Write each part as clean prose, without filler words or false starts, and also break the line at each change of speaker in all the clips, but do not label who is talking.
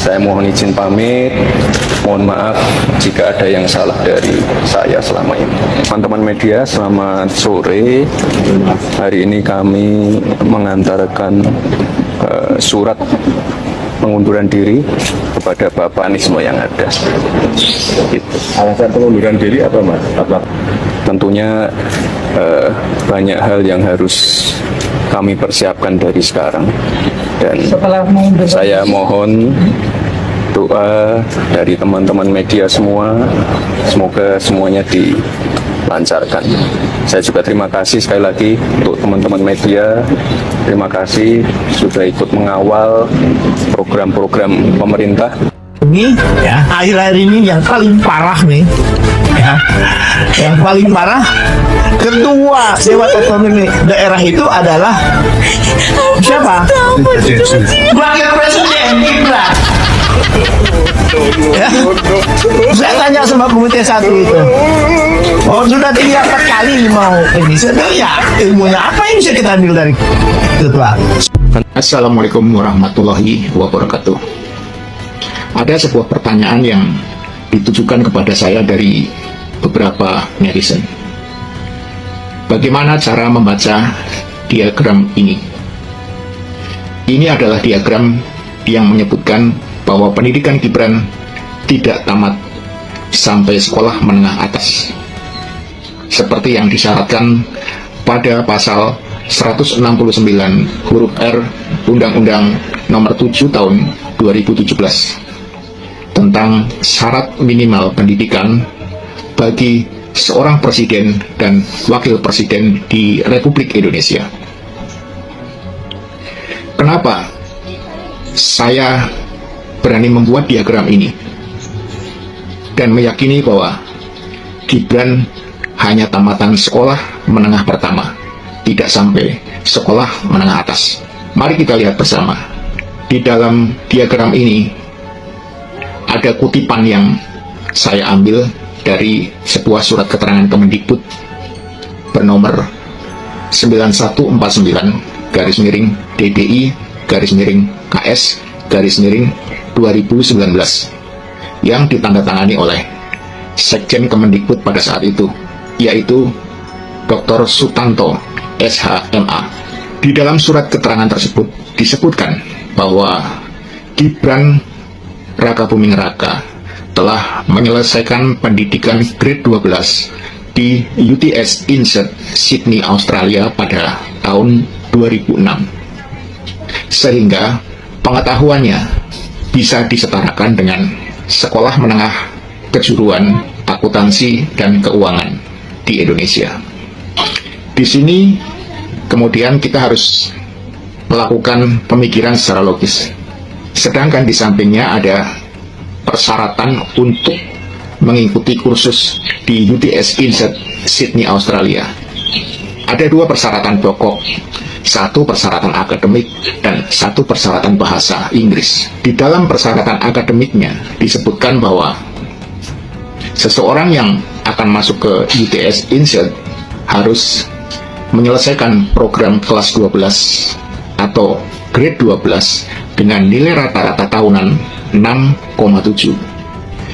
Saya mohon izin pamit, mohon maaf jika ada yang salah dari saya selama ini. Teman-teman media, selamat sore. Hari ini kami mengantarkan surat pengunduran diri kepada Bapak Anies yang ada. Gitu.
Alasan pengunduran diri apa, Mas?
Tentunya banyak hal yang harus kami persiapkan dari sekarang, dan saya mohon doa dari teman-teman media semua, semoga semuanya dilancarkan. Saya juga terima kasih sekali lagi untuk teman-teman media, terima kasih sudah ikut mengawal program-program pemerintah.
Ini ya, akhir-akhir ini yang paling parah nih ya, yang paling parah, ketua Dewan Otonomi Daerah itu adalah siapa? Wakil Presiden Gibran. Ya. Saya tanya sama Komite 1 itu, oh sudah 3-4 kali mau ini, ya ilmunya apa yang bisa kita ambil dari ketua?
Assalamualaikum warahmatullahi wabarakatuh. Ada sebuah pertanyaan yang ditujukan kepada saya dari beberapa netizen. Bagaimana cara membaca diagram ini? Ini adalah diagram yang menyebutkan bahwa pendidikan Gibran tidak tamat sampai sekolah menengah atas, seperti yang disyaratkan pada pasal 169 huruf R Undang-Undang Nomor 7 Tahun 2017 tentang syarat minimal pendidikan bagi seorang presiden dan wakil presiden di Republik Indonesia. Kenapa saya berani membuat diagram ini dan meyakini bahwa Gibran hanya tamatan sekolah menengah pertama, tidak sampai sekolah menengah atas? Mari kita lihat bersama. Di dalam diagram ini ada kutipan yang saya ambil dari sebuah surat keterangan Kemendikbud bernomor 9149 DDI KS 2019 yang ditandatangani oleh Sekjen Kemendikbud pada saat itu, yaitu Dr. Sutanto SHMA. Di dalam surat keterangan tersebut disebutkan bahwa Gibran Raka Buming Raka telah menyelesaikan pendidikan grade 12 di UTS Insert Sydney, Australia pada tahun 2006, sehingga pengetahuannya bisa disetarakan dengan sekolah menengah kejuruan akuntansi dan keuangan di Indonesia. Di sini kemudian kita harus melakukan pemikiran secara logis. Sedangkan di sampingnya ada persyaratan untuk mengikuti kursus di UTS Insert Sydney, Australia. Ada 2 persyaratan pokok, 1 persyaratan akademik dan 1 persyaratan bahasa Inggris. Di dalam persyaratan akademiknya disebutkan bahwa seseorang yang akan masuk ke UTS Insert harus menyelesaikan program kelas 12 atau grade 12 dengan nilai rata-rata tahunan 6,7.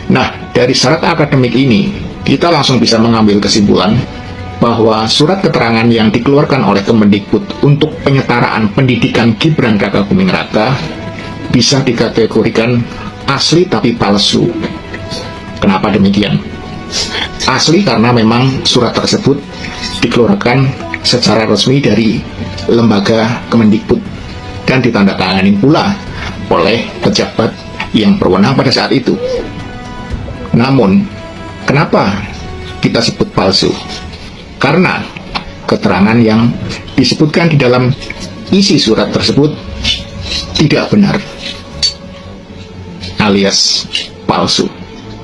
Nah, dari syarat akademik ini kita langsung bisa mengambil kesimpulan bahwa surat keterangan yang dikeluarkan oleh Kemendikbud untuk penyetaraan pendidikan Gibran Raka Buming Raka bisa dikategorikan asli tapi palsu. Kenapa demikian? Asli karena memang surat tersebut dikeluarkan secara resmi dari lembaga Kemendikbud dan ditandatangani pula oleh pejabat yang berwenang pada saat itu. Namun, kenapa kita sebut palsu? Karena keterangan yang disebutkan di dalam isi surat tersebut tidak benar, alias palsu.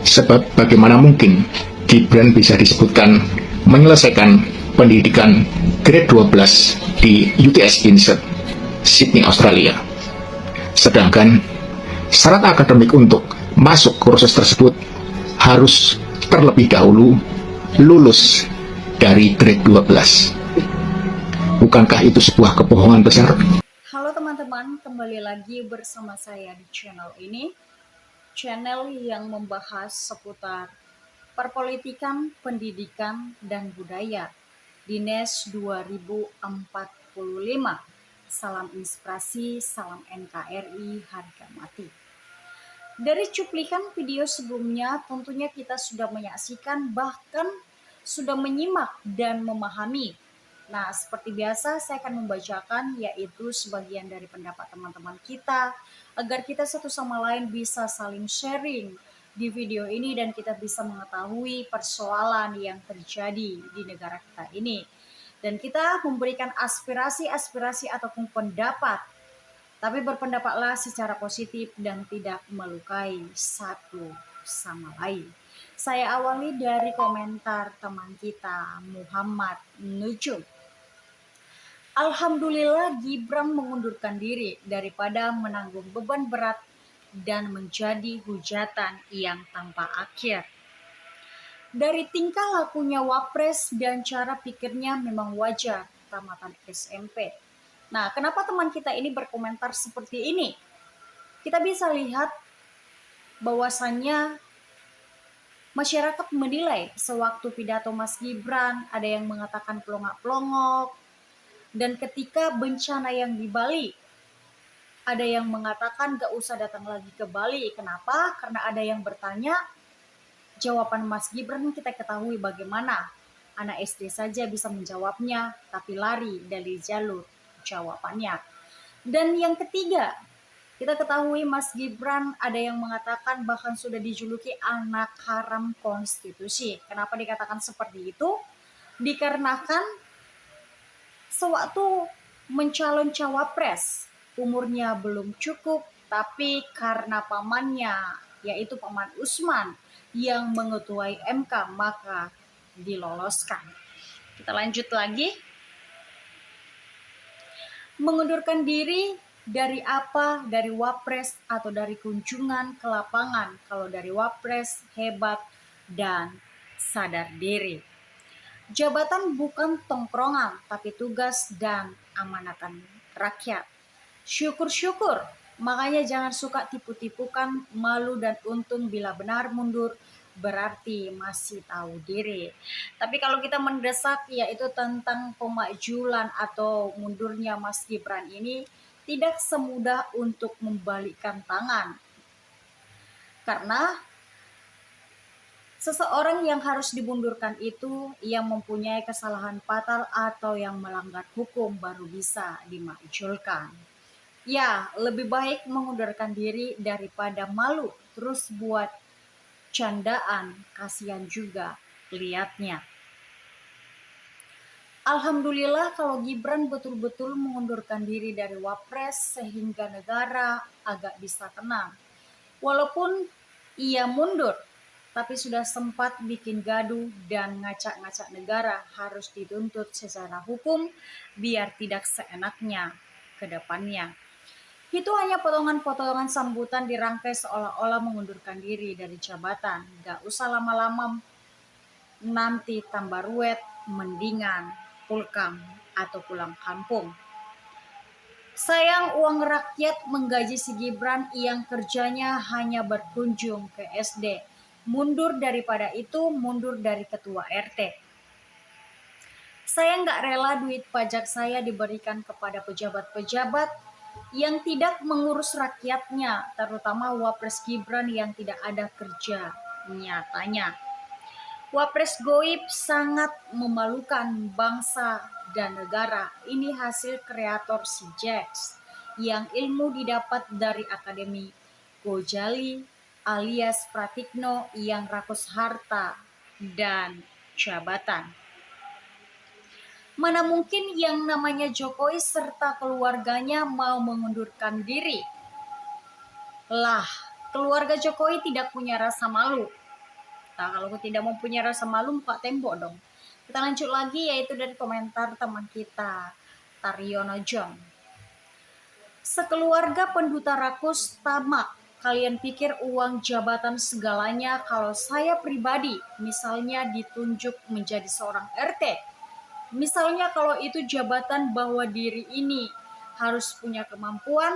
Sebab bagaimana mungkin Gibran bisa disebutkan menyelesaikan pendidikan grade 12 di UTS Insert Sydney, Australia, sedangkan syarat akademik untuk masuk kursus tersebut harus terlebih dahulu lulus dari grade 12. Bukankah itu sebuah kebohongan besar?
Halo teman-teman, kembali lagi bersama saya di channel ini. channel yang membahas seputar perpolitikan, pendidikan, dan budaya di NES 2045. Salam inspirasi, salam NKRI, harga mati. Dari cuplikan video sebelumnya, tentunya kita sudah menyaksikan, bahkan sudah menyimak dan memahami. Nah, seperti biasa saya akan membacakan yaitu sebagian dari pendapat teman-teman kita agar kita satu sama lain bisa saling sharing di video ini dan kita bisa mengetahui persoalan yang terjadi di negara kita ini. Dan kita memberikan aspirasi-aspirasi ataupun pendapat, tapi berpendapatlah secara positif dan tidak melukai satu sama lain. Saya awali dari komentar teman kita Muhammad Nujum. Alhamdulillah Gibran mengundurkan diri daripada menanggung beban berat dan menjadi hujatan yang tanpa akhir. Dari tingkah lakunya Wapres dan cara pikirnya memang wajar tamatan SMP. Nah, kenapa teman kita ini berkomentar seperti ini? Kita bisa lihat bahwasannya masyarakat menilai sewaktu pidato Mas Gibran ada yang mengatakan pelongak-pelongok, dan ketika bencana yang di Bali ada yang mengatakan gak usah datang lagi ke Bali. Kenapa? Karena ada yang bertanya, jawaban Mas Gibran kita ketahui bagaimana. Anak SD saja bisa menjawabnya, tapi lari dari jalur jawabannya. Dan yang ketiga, kita ketahui Mas Gibran ada yang mengatakan bahkan sudah dijuluki anak haram konstitusi. Kenapa dikatakan seperti itu? Dikarenakan sewaktu mencalon cawapres, umurnya belum cukup, tapi karena pamannya, yaitu Paman Usman, yang mengetuai MK, maka diloloskan. Kita lanjut lagi. Mengundurkan diri dari apa? Dari Wapres atau dari kunjungan ke lapangan? Kalau dari Wapres hebat dan sadar diri. Jabatan bukan tongkrongan, tapi tugas dan amanatan rakyat. Syukur-syukur, makanya jangan suka tipu-tipukan, malu dan untung bila benar mundur berarti masih tahu diri. Tapi kalau kita mendesak yaitu tentang pemakjulan atau mundurnya Mas Gibran ini tidak semudah untuk membalikkan tangan. Karena seseorang yang harus dimundurkan itu yang mempunyai kesalahan fatal atau yang melanggar hukum baru bisa dimakjulkan. Ya, lebih baik mengundurkan diri daripada malu terus buat candaan, kasihan juga lihatnya. Alhamdulillah kalau Gibran betul-betul mengundurkan diri dari Wapres sehingga negara agak bisa tenang. Walaupun ia mundur, tapi sudah sempat bikin gaduh dan ngacak-ngacak negara harus dituntut secara hukum biar tidak seenaknya ke depannya. Itu hanya potongan-potongan sambutan dirangkai seolah-olah mengundurkan diri dari jabatan. Gak usah lama-lama nanti tambah ruwet, mendingan pulkam atau pulang kampung. Sayang uang rakyat menggaji si Gibran yang kerjanya hanya berkunjung ke SD. Mundur daripada itu, mundur dari ketua RT. Saya nggak rela duit pajak saya diberikan kepada pejabat-pejabat yang tidak mengurus rakyatnya, terutama Wapres Gibran yang tidak ada kerja nyatanya. Wapres goib sangat memalukan bangsa dan negara. Ini hasil kreator si Jax yang ilmu didapat dari Akademi Gojali alias Pratikno yang rakus harta dan jabatan. Mana mungkin yang namanya Jokowi serta keluarganya mau mengundurkan diri? Lah, keluarga Jokowi tidak punya rasa malu. Nah, kalau tidak mempunyai rasa malu, muka tembok dong. Kita lanjut lagi yaitu dari komentar teman kita, Taryono John. Sekeluarga penduta rakus tamak. Kalian pikir uang jabatan segalanya? Kalau saya pribadi, misalnya ditunjuk menjadi seorang RT, misalnya kalau itu jabatan bahwa diri ini harus punya kemampuan,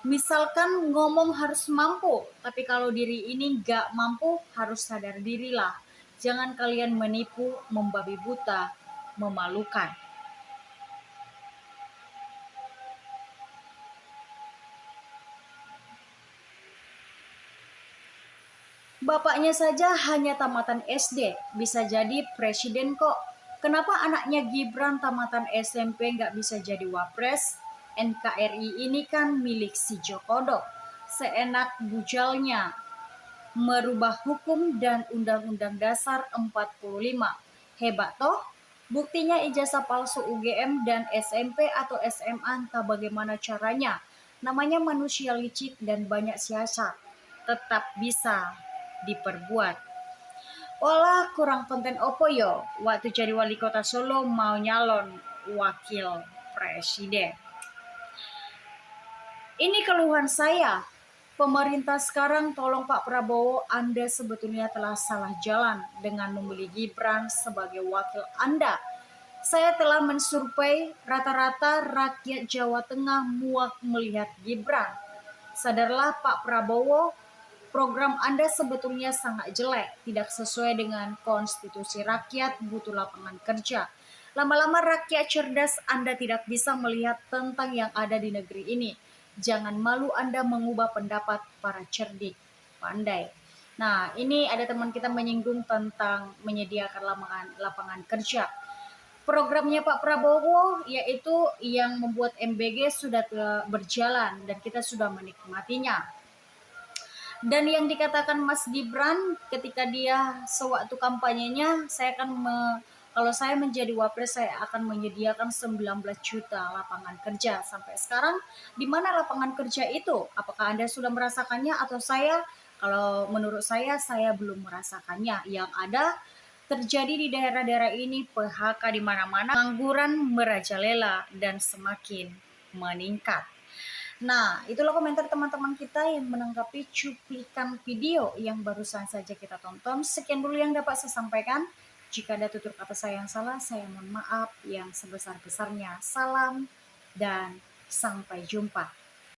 Misalkan ngomong harus mampu, tapi kalau diri ini nggak mampu, harus sadar dirilah. Jangan kalian menipu, membabi buta, memalukan. Bapaknya saja hanya tamatan SD, bisa jadi presiden kok. Kenapa anaknya Gibran tamatan SMP nggak bisa jadi wapres? NKRI ini kan milik si Jokodo. Seenak bujalnya merubah hukum dan Undang-Undang Dasar 45. Hebat toh? Buktinya ijazah palsu UGM dan SMP atau SMA entah bagaimana caranya. Namanya manusia licik dan banyak siasat. Tetap bisa diperbuat. Olah kurang konten opo yo. Waktu jadi wali kota Solo mau nyalon wakil presiden. Ini keluhan saya. Pemerintah sekarang tolong Pak Prabowo, Anda sebetulnya telah salah jalan dengan memilih Gibran sebagai wakil Anda. Saya telah mensurvei rata-rata rakyat Jawa Tengah muak melihat Gibran. Sadarlah Pak Prabowo, program Anda sebetulnya sangat jelek, tidak sesuai dengan konstitusi rakyat, butuh lapangan kerja. Lama-lama rakyat cerdas Anda tidak bisa melihat tentang yang ada di negeri ini. Jangan malu Anda mengubah pendapat para cerdik, pandai. Nah, ini ada teman kita menyinggung tentang menyediakan lapangan kerja. Programnya Pak Prabowo yaitu yang membuat MBG sudah berjalan dan kita sudah menikmatinya. Dan yang dikatakan Mas Gibran ketika dia sewaktu kampanyenya, kalau saya menjadi wapres saya akan menyediakan 19 juta lapangan kerja. Sampai sekarang di mana lapangan kerja itu? Apakah Anda sudah merasakannya atau saya? Kalau menurut saya belum merasakannya. Yang ada terjadi di daerah-daerah ini PHK di mana-mana, pengangguran merajalela dan semakin meningkat. Nah, itulah komentar teman-teman kita yang menanggapi cuplikan video yang barusan saja kita tonton. Sekian dulu yang dapat saya sampaikan. Jika ada tutur kata saya yang salah, saya mohon maaf yang sebesar-besarnya. Salam dan sampai jumpa.